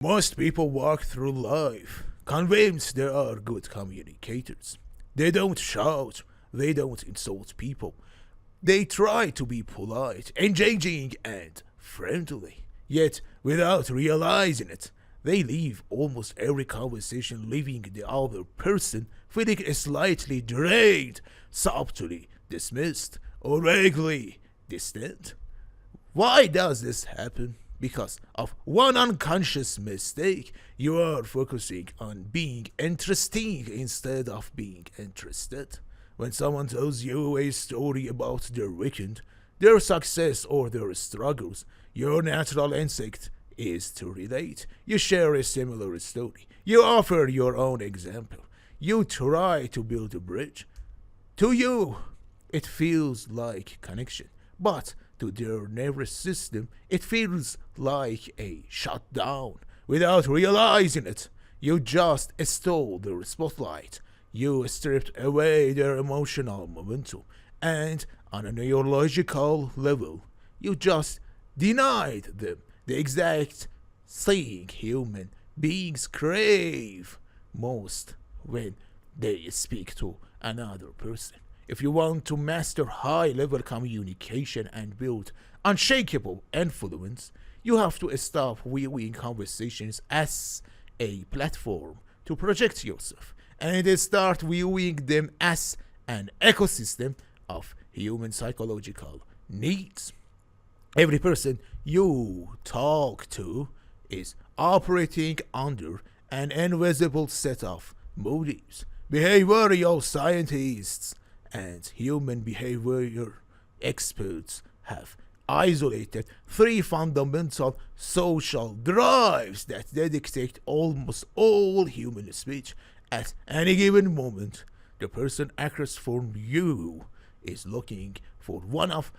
Most people walk through life convinced they are good communicators. They don't shout, they don't insult people. They try to be polite, engaging, and friendly. Yet, without realizing it, they leave almost every conversation leaving the other person feeling slightly drained, subtly dismissed, or vaguely distant. Why does this happen? Because of one unconscious mistake, you are focusing on being interesting instead of being interested. When someone tells you a story about their weekend, their success, or their struggles, your natural instinct is to relate. You share a similar story. You offer your own example. You try to build a bridge. To you, it feels like connection. But to their nervous system, it feels like a shutdown. Without realizing it, you just stole their spotlight. You stripped away their emotional momentum. And on a neurological level, you just denied them the exact thing human beings crave most when they speak to another person. If you want to master high-level communication and build unshakable influence, you have to stop viewing conversations as a platform to project yourself and start viewing them as an ecosystem of human psychological needs. Every person you talk to is operating under an invisible set of motives. Behavioral scientists and human behavior experts have isolated three fundamental social drives that dictate almost all human speech. At any given moment, the person across from you is looking for one of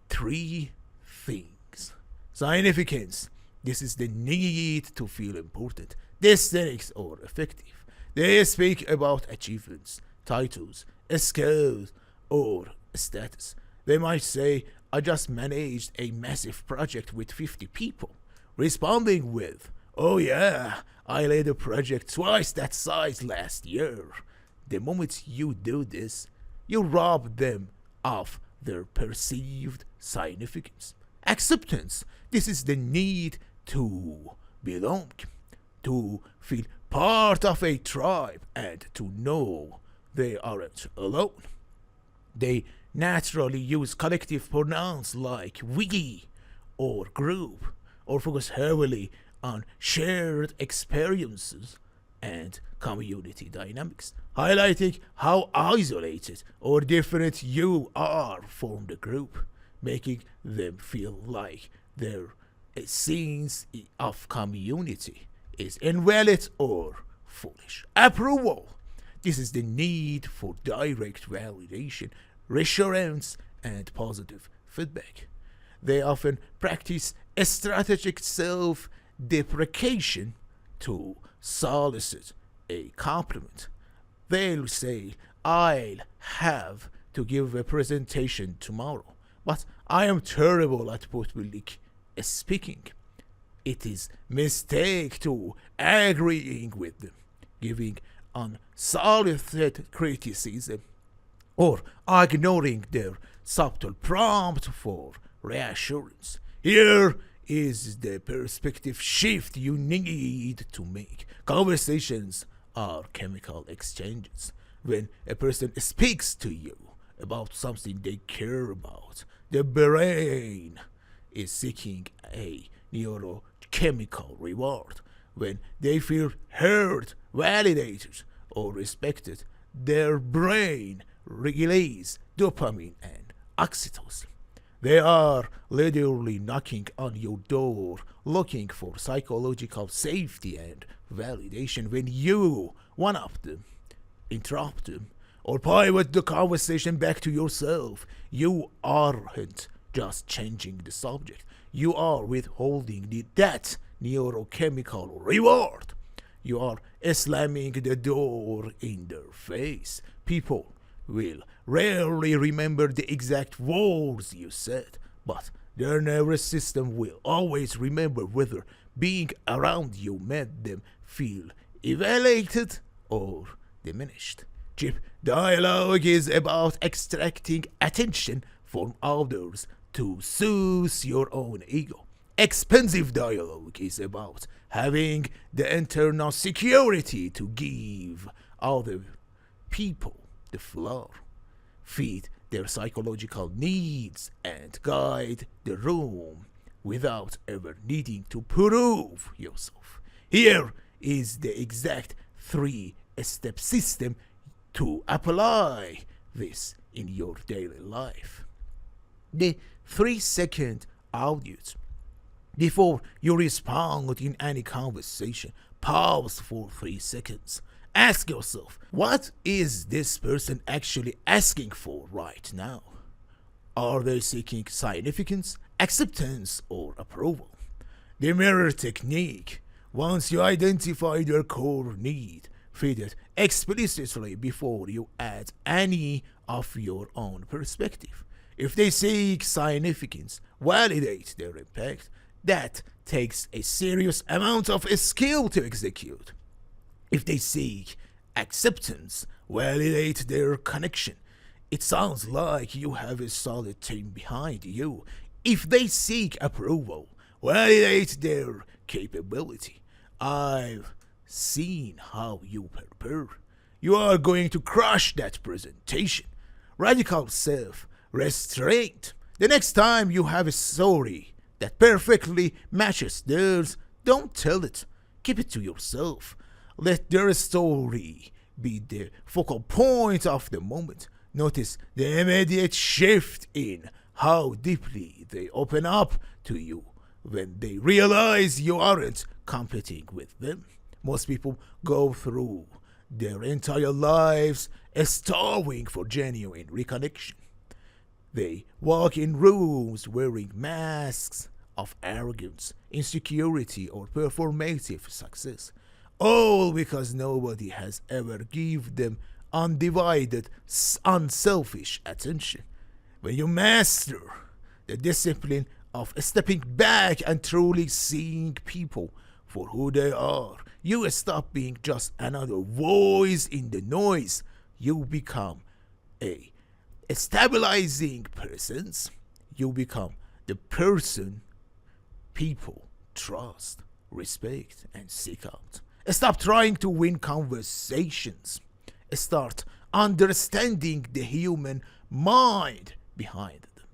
three things. Significance. This is the need to feel important, distinct, or effective. They speak about achievements, titles, skills, or status. They might say, I just managed a massive project with 50 people. Responding with, oh yeah, I led a project twice that size last year. The moment you do this, you rob them of their perceived significance. Acceptance. This is the need to belong, to feel part of a tribe, and to know they aren't alone. They naturally use collective pronouns like we or group, or focus heavily on shared experiences and community dynamics, highlighting how isolated or different you are from the group, making them feel like their sense of community is invalid or foolish. Approval. This is the need for direct validation, reassurance, and positive feedback. They often practice a strategic self-deprecation to solicit a compliment. They'll say, I'll have to give a presentation tomorrow, but I am terrible at public speaking. It is mistake to agreeing with them, giving unsolicited criticism, or ignoring their subtle prompt for reassurance. Here is the perspective shift you need to make. Conversations are chemical exchanges. When a person speaks to you about something they care about, the brain is seeking a neurochemical reward. When they feel heard, validated, or respected, their brain releases dopamine and oxytocin. They are literally knocking on your door, looking for psychological safety and validation. When you one-up them, interrupt them, or pivot the conversation back to yourself, you aren't just changing the subject. You are withholding that neurochemical reward. You are slamming the door in their face. People will rarely remember the exact words you said, but their nervous system will always remember whether being around you made them feel evaluated or diminished. Cheap dialogue is about extracting attention from others to soothe your own ego. Expensive dialogue is about having the internal security to give other people the floor, feed their psychological needs, and guide the room without ever needing to prove yourself. Here is the exact 3-step system to apply this in your daily life. The 3-second audit. Before you respond in any conversation, pause for 3 seconds. Ask yourself, what is this person actually asking for right now? Are they seeking significance, acceptance, or approval? The mirror technique. Once you identify their core need, feed it explicitly before you add any of your own perspective. If they seek significance, validate their impact. That takes a serious amount of skill to execute. If they seek acceptance, validate their connection. It sounds like you have a solid team behind you. If they seek approval, validate their capability. I've seen how you prepare. You are going to crush that presentation. Radical self-restraint. The next time you have a story that perfectly matches theirs, don't tell it. Keep it to yourself. Let their story be the focal point of the moment. Notice the immediate shift in how deeply they open up to you when they realize you aren't competing with them. Most people go through their entire lives starving for genuine reconnection. They walk in rooms wearing masks of arrogance, insecurity, or performative success, all because nobody has ever given them undivided, unselfish attention. When you master the discipline of stepping back and truly seeing people for who they are, you stop being just another voice in the noise. You become a stabilizing presence. You become the person people trust, respect, and seek out. Stop trying to win conversations. Start understanding the human mind behind them.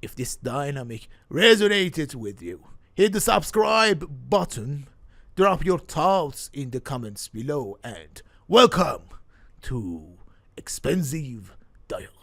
If this dynamic resonated with you, hit the subscribe button, drop your thoughts in the comments below, and welcome to Expensive Dialogue.